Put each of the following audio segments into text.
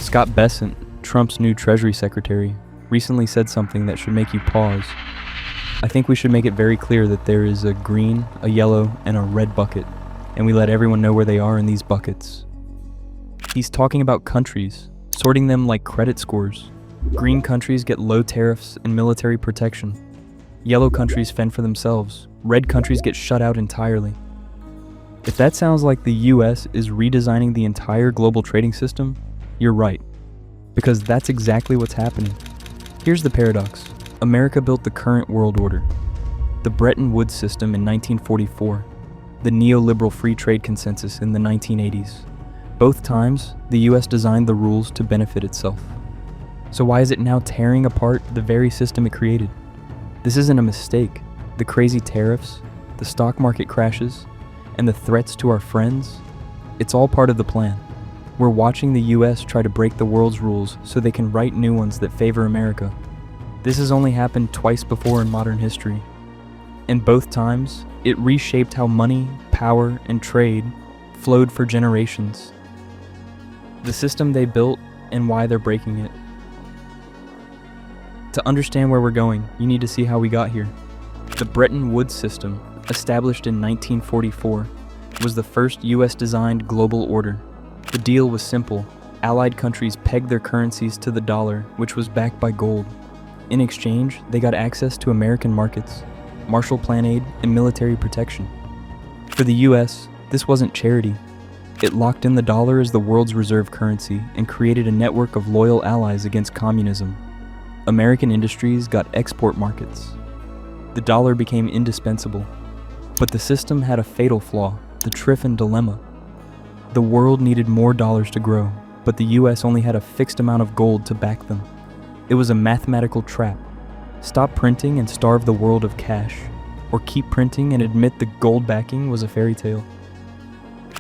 Scott Bessent, Trump's new Treasury Secretary, recently said something that should make you pause. I think we should make it very clear that there is a green, a yellow, and a red bucket, and we let everyone know where they are in these buckets. He's talking about countries, sorting them like credit scores. Green countries get low tariffs and military protection. Yellow countries fend for themselves. Red countries get shut out entirely. If that sounds like the US is redesigning the entire global trading system, you're right, because that's exactly what's happening. Here's the paradox. America built the current world order, the Bretton Woods system in 1944, the neoliberal free trade consensus in the 1980s. Both times, the US designed the rules to benefit itself. So why is it now tearing apart the very system it created? This isn't a mistake. The crazy tariffs, the stock market crashes, and the threats to our friends, it's all part of the plan. We're watching the US try to break the world's rules so they can write new ones that favor America. This has only happened twice before in modern history. And both times, it reshaped how money, power, and trade flowed for generations. The system they built and why they're breaking it. To understand where we're going, you need to see how we got here. The Bretton Woods system, established in 1944, was the first US-designed global order. The deal was simple. Allied countries pegged their currencies to the dollar, which was backed by gold. In exchange, they got access to American markets, Marshall Plan aid, and military protection. For the US, this wasn't charity. It locked in the dollar as the world's reserve currency and created a network of loyal allies against communism. American industries got export markets. The dollar became indispensable. But the system had a fatal flaw, the Triffin dilemma. The world needed more dollars to grow, but the US only had a fixed amount of gold to back them. It was a mathematical trap. Stop printing and starve the world of cash, or keep printing and admit the gold backing was a fairy tale.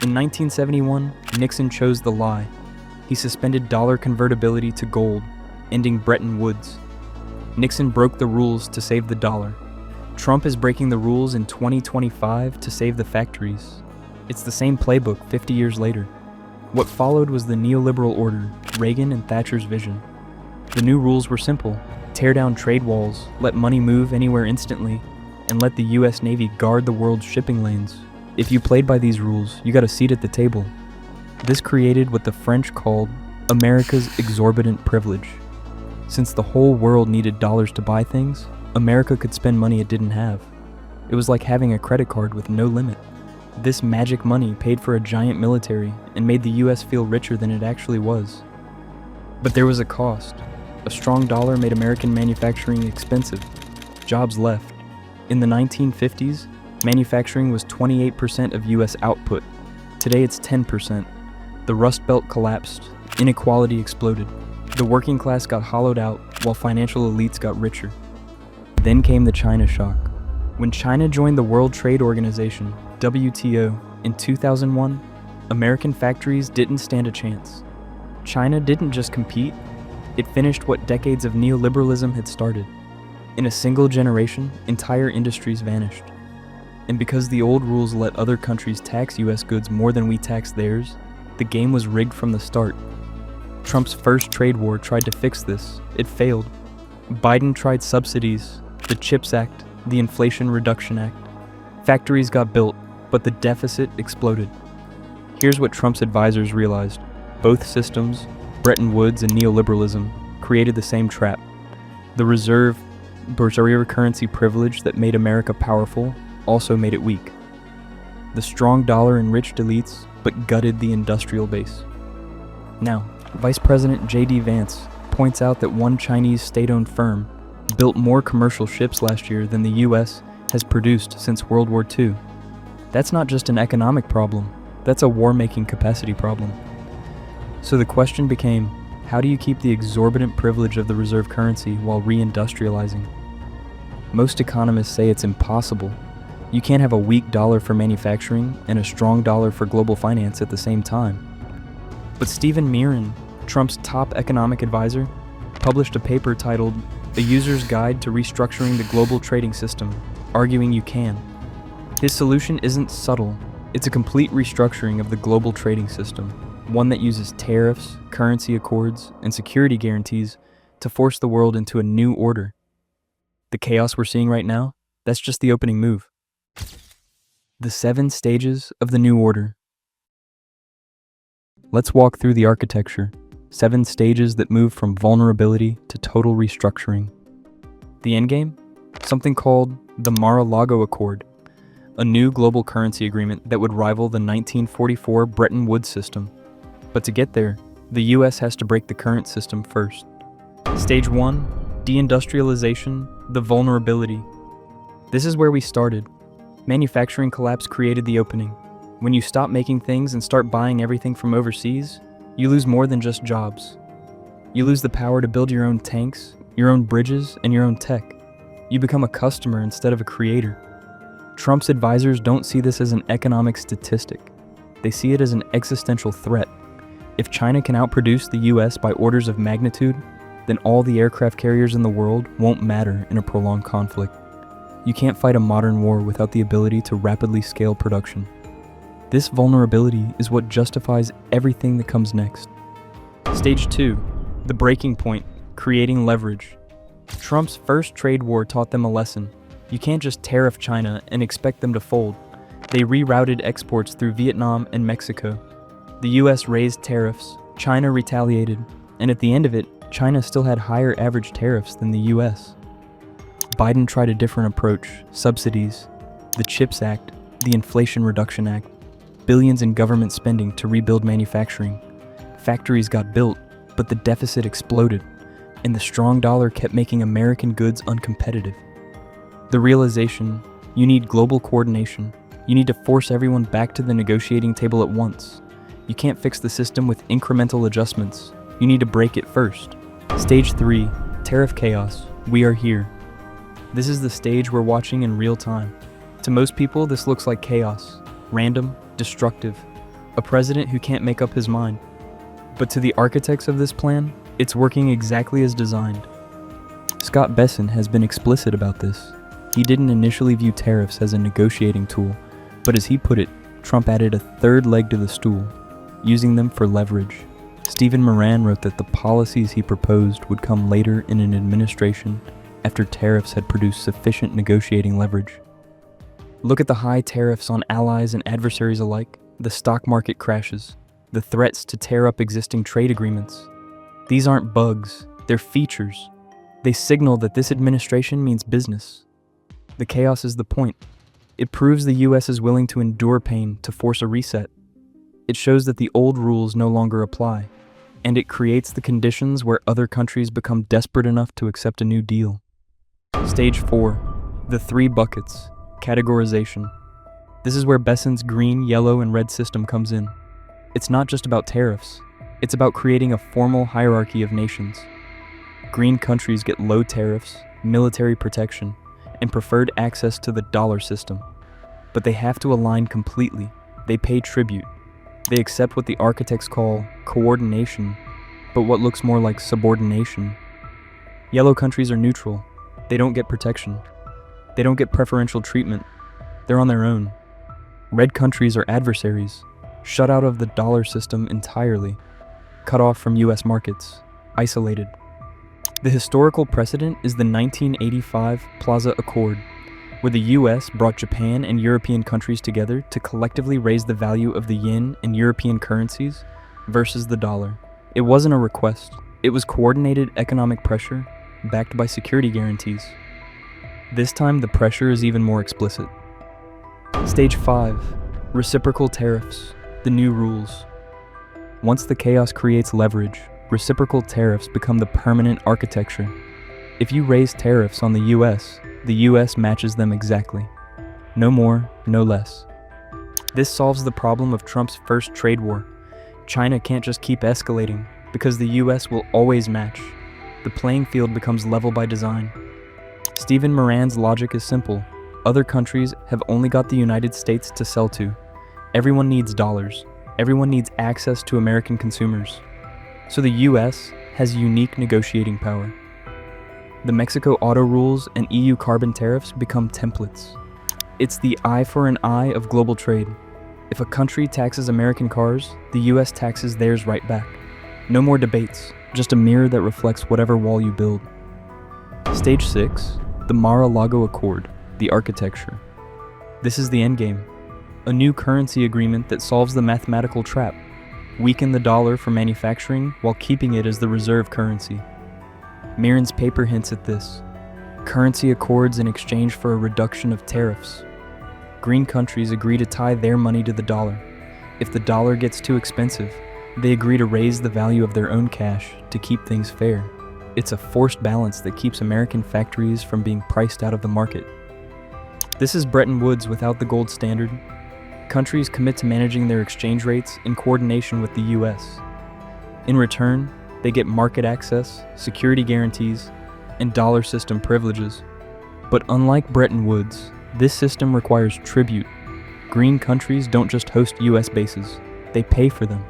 In 1971, Nixon chose the lie. He suspended dollar convertibility to gold, ending Bretton Woods. Nixon broke the rules to save the dollar. Trump is breaking the rules in 2025 to save the factories. It's the same playbook 50 years later. What followed was the neoliberal order, Reagan and Thatcher's vision. The new rules were simple. Tear down trade walls, let money move anywhere instantly, and let the US Navy guard the world's shipping lanes. If you played by these rules, you got a seat at the table. This created what the French called America's exorbitant privilege. Since the whole world needed dollars to buy things, America could spend money it didn't have. It was like having a credit card with no limit. This magic money paid for a giant military and made the US feel richer than it actually was. But there was a cost. A strong dollar made American manufacturing expensive. Jobs left. In the 1950s, manufacturing was 28% of US output. Today it's 10%. The Rust Belt collapsed. Inequality exploded. The working class got hollowed out while financial elites got richer. Then came the China shock. When China joined the World Trade Organization, WTO, in 2001, American factories didn't stand a chance. China didn't just compete, it finished what decades of neoliberalism had started. In a single generation, entire industries vanished. And because the old rules let other countries tax US goods more than we tax theirs, the game was rigged from the start. Trump's first trade war tried to fix this. It failed. Biden tried subsidies, the CHIPS Act, the Inflation Reduction Act. Factories got built, but the deficit exploded. Here's what Trump's advisors realized. Both systems, Bretton Woods and neoliberalism, created the same trap. The reserve currency privilege that made America powerful also made it weak. The strong dollar enriched elites, but gutted the industrial base. Now, Vice President J.D. Vance points out that one Chinese state-owned firm built more commercial ships last year than the U.S. has produced since World War II. That's not just an economic problem, that's a war-making capacity problem. So the question became, how do you keep the exorbitant privilege of the reserve currency while reindustrializing? Most economists say it's impossible. You can't have a weak dollar for manufacturing and a strong dollar for global finance at the same time. But Stephen Miran, Trump's top economic advisor, published a paper titled A User's Guide to Restructuring the Global Trading System, arguing you can. His solution isn't subtle, it's a complete restructuring of the global trading system. one that uses tariffs, currency accords, and security guarantees to force the world into a new order. The chaos we're seeing right now, that's just the opening move. The 7 stages of the new order. Let's walk through the architecture, 7 stages that move from vulnerability to total restructuring. The endgame? Something called the Mar-a-Lago Accord, a new global currency agreement that would rival the 1944 Bretton Woods system. But to get there, the US has to break the current system first. Stage 1, deindustrialization, the vulnerability. This is where we started. Manufacturing collapse created the opening. When you stop making things and start buying everything from overseas, you lose more than just jobs. You lose the power to build your own tanks, your own bridges, and your own tech. You become a customer instead of a creator. Trump's advisors don't see this as an economic statistic. They see it as an existential threat. If China can outproduce the US by orders of magnitude, then all the aircraft carriers in the world won't matter in a prolonged conflict. You can't fight a modern war without the ability to rapidly scale production. This vulnerability is what justifies everything that comes next. Stage 2, the breaking point, creating leverage. Trump's first trade war taught them a lesson. You can't just tariff China and expect them to fold. They rerouted exports through Vietnam and Mexico. The US raised tariffs, China retaliated, and at the end of it, China still had higher average tariffs than the US. Biden tried a different approach, subsidies, the CHIPS Act, the Inflation Reduction Act, billions in government spending to rebuild manufacturing. Factories got built, but the deficit exploded, and the strong dollar kept making American goods uncompetitive. The realization, you need global coordination. You need to force everyone back to the negotiating table at once. You can't fix the system with incremental adjustments. You need to break it first. Stage 3, Tariff Chaos. We are here. This is the stage we're watching in real time. To most people, this looks like chaos, random, destructive, a president who can't make up his mind. But to the architects of this plan, it's working exactly as designed. Scott Bessent has been explicit about this. He didn't initially view tariffs as a negotiating tool, but as he put it, Trump added a third leg to the stool, using them for leverage. Stephen Moran wrote that the policies he proposed would come later in an administration after tariffs had produced sufficient negotiating leverage. Look at the high tariffs on allies and adversaries alike, the stock market crashes, the threats to tear up existing trade agreements. These aren't bugs, they're features. They signal that this administration means business. The chaos is the point. It proves the US is willing to endure pain to force a reset. It shows that the old rules no longer apply, and it creates the conditions where other countries become desperate enough to accept a new deal. Stage 4, the 3 buckets, categorization. This is where Bessent's green, yellow, and red system comes in. It's not just about tariffs. It's about creating a formal hierarchy of nations. Green countries get low tariffs, military protection, and preferred access to the dollar system. But they have to align completely. They pay tribute. They accept what the architects call coordination, but what looks more like subordination. Yellow countries are neutral. They don't get protection. They don't get preferential treatment. They're on their own. Red countries are adversaries, shut out of the dollar system entirely, cut off from US markets, isolated. The historical precedent is the 1985 Plaza Accord, where the US brought Japan and European countries together to collectively raise the value of the yen and European currencies versus the dollar. It wasn't a request. It was coordinated economic pressure backed by security guarantees. This time the pressure is even more explicit. Stage 5, reciprocal tariffs, the new rules. Once the chaos creates leverage, reciprocal tariffs become the permanent architecture. If you raise tariffs on the US matches them exactly. No more, no less. This solves the problem of Trump's first trade war. China can't just keep escalating, because the US will always match. The playing field becomes level by design. Stephen Moran's logic is simple. Other countries have only got the United States to sell to. Everyone needs dollars. Everyone needs access to American consumers. So the US has unique negotiating power. The Mexico auto rules and EU carbon tariffs become templates. It's the eye for an eye of global trade. If a country taxes American cars, the US taxes theirs right back. No more debates, just a mirror that reflects whatever wall you build. Stage 6, the Mar-a-Lago Accord, the architecture. This is the endgame. A new currency agreement that solves the mathematical trap. Weaken the dollar for manufacturing while keeping it as the reserve currency. Mirren's paper hints at this. Currency accords in exchange for a reduction of tariffs. Green countries agree to tie their money to the dollar. If the dollar gets too expensive, they agree to raise the value of their own cash to keep things fair. It's a forced balance that keeps American factories from being priced out of the market. This is Bretton Woods without the gold standard. Countries commit to managing their exchange rates in coordination with the US. In return, they get market access, security guarantees, and dollar system privileges. But unlike Bretton Woods, this system requires tribute. Green countries don't just host US bases, they pay for them.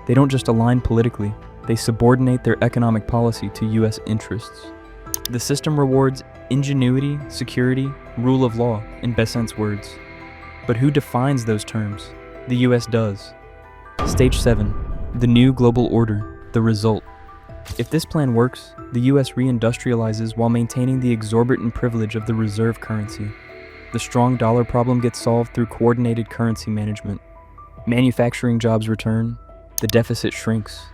They don't just align politically, they subordinate their economic policy to US interests. The system rewards ingenuity, security, rule of law, in Besant's words. But who defines those terms? The US does. Stage 7, the new global order, the result. If this plan works, the US reindustrializes while maintaining the exorbitant privilege of the reserve currency. The strong dollar problem gets solved through coordinated currency management. Manufacturing jobs return, the deficit shrinks,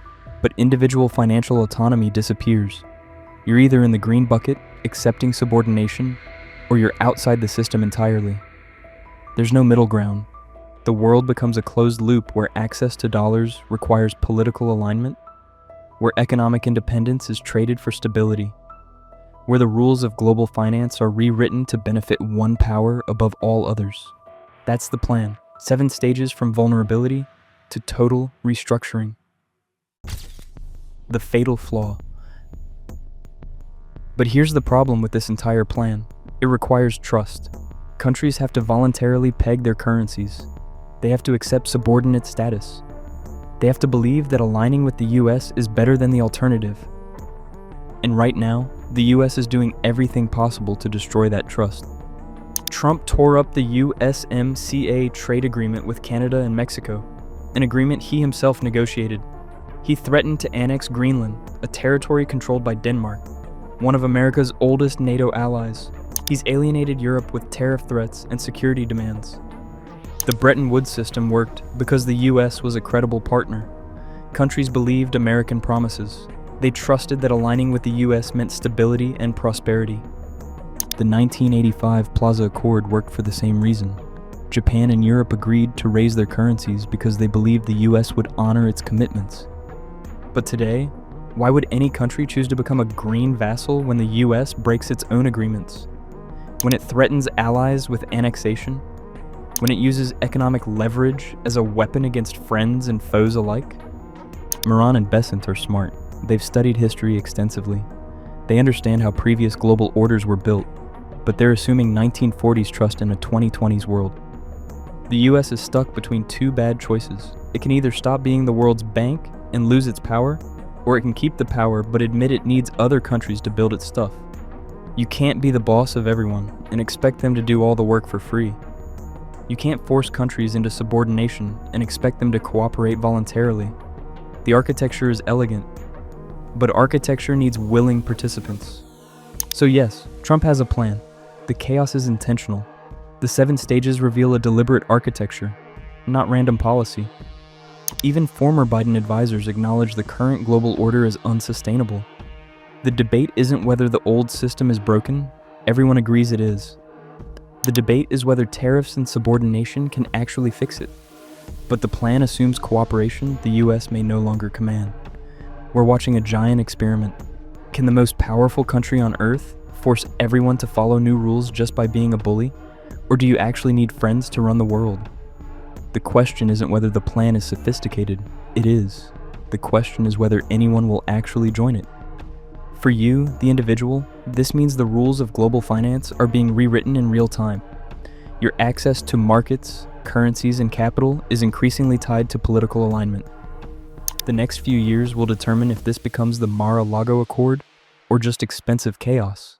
but individual financial autonomy disappears. You're either in the green bucket, accepting subordination, or you're outside the system entirely. There's no middle ground. The world becomes a closed loop where access to dollars requires political alignment, where economic independence is traded for stability, where the rules of global finance are rewritten to benefit one power above all others. That's the plan. 7 stages from vulnerability to total restructuring. The fatal flaw. But here's the problem with this entire plan. It requires trust. Countries have to voluntarily peg their currencies. They have to accept subordinate status. They have to believe that aligning with the US is better than the alternative. And right now, the US is doing everything possible to destroy that trust. Trump tore up the USMCA trade agreement with Canada and Mexico, an agreement he himself negotiated. He threatened to annex Greenland, a territory controlled by Denmark, one of America's oldest NATO allies. He's alienated Europe with tariff threats and security demands. The Bretton Woods system worked because the US was a credible partner. Countries believed American promises. They trusted that aligning with the US meant stability and prosperity. The 1985 Plaza Accord worked for the same reason. Japan and Europe agreed to raise their currencies because they believed the US would honor its commitments. But today, why would any country choose to become a green vassal when the US breaks its own agreements? When it threatens allies with annexation? When it uses economic leverage as a weapon against friends and foes alike? Moran and Besant are smart. They've studied history extensively. They understand how previous global orders were built, but they're assuming 1940s trust in a 2020s world. The US is stuck between 2 bad choices. It can either stop being the world's bank and lose its power, or it can keep the power but admit it needs other countries to build its stuff. You can't be the boss of everyone and expect them to do all the work for free. You can't force countries into subordination and expect them to cooperate voluntarily. The architecture is elegant, but architecture needs willing participants. So yes, Trump has a plan. The chaos is intentional. The 7 stages reveal a deliberate architecture, not random policy. Even former Biden advisors acknowledge the current global order is unsustainable. The debate isn't whether the old system is broken, everyone agrees it is. The debate is whether tariffs and subordination can actually fix it. But the plan assumes cooperation the US may no longer command. We're watching a giant experiment. Can the most powerful country on Earth force everyone to follow new rules just by being a bully? Or do you actually need friends to run the world? The question isn't whether the plan is sophisticated, it is. The question is whether anyone will actually join it. For you, the individual, this means the rules of global finance are being rewritten in real time. Your access to markets, currencies, and capital is increasingly tied to political alignment. The next few years will determine if this becomes the Mar-a-Lago Accord or just expensive chaos.